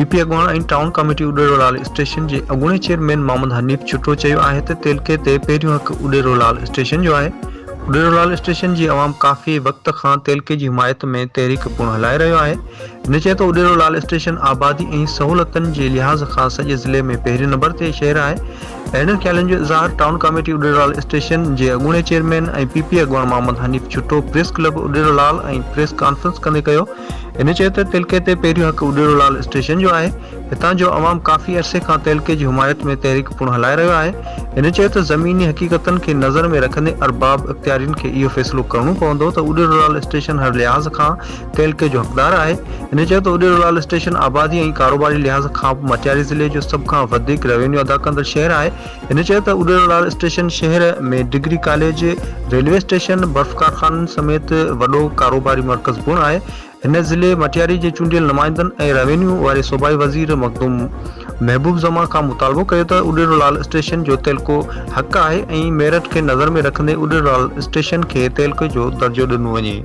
PP अॻवान ऐं town committee Uderolal station जे अॻूणे चेयरमैन मोहम्मद हनीफ छुटो चयो आहे त तेलके ते पहिरियों हक़ उॾेरोलाल स्टेशन जो आहे। उॾेरोलाल स्टेशन जी अवाम काफ़ी वक़्त खां तेलके जी हिमायत में तहरीक पिणु हलाए रहियो आहे। हिन चए तो उॾेरोलाल स्टेशन आबादी ऐं सहूलियतुनि जे लिहाज़ खां सॼे ज़िले में पहिरें नंबर ते शहर आहे। अहिड़नि ख़्यालनि जो इज़हार टाउन कमेटी उॾेरोलाल स्टेशन जे अॻूणे चेयरमैन ऐं पीपी अॻवान मोहम्मद हनीफ छुटो प्रेस क्लब उॾेरोलाल ऐं प्रेस कॉन्फ्रेंस कंदे कयो। हिन चयो त तेलके ते पहिरियों हक़ उॾेरोलाल स्टेशन जो आहे। हितां जो अवाम काफ़ी अरसे खां तेलके जी हिमायत में तहरीक पिणु हलाए रहियो आहे। हिन चयो त ज़मीनी हक़ीक़तनि खे नज़र में रखंदे अरबाब इख्तियारियुनि खे इहो फ़ैसिलो करणो पवंदो त उॾेरोलाल स्टेशन हर लिहाज़ खां तेलके जो हक़दार आहे। हिन चयो त उॾेरोलाल स्टेशन आबादी ऐं कारोबारी लिहाज़ खां मटियारी ज़िले जो सभ खां वधीक रेवेन्यू अदा कंदड़ शहर आहे। हिन चयो त उॾेरोलाल स्टेशन शहर में डिग्री कॉलेज, रेलवे स्टेशन, बर्फ़ कारखाननि समेत वॾो कारोबारी मर्कज़ पिणु आहे। हिन ज़िले मटियारी जे चूंडियल नुमाइंदनि ऐं रेवेन्यू वारे सूबाई वज़ीर मखदूम महबूब ज़मा खां मुतालबो कयो त उॾेरोलाल स्टेशन जो तेलको हक़ आहे ऐं मेरठ खे नज़र में रखंदे उॾेरोलाल स्टेशन खे तेलके जो दर्जो ॾिनो वञे।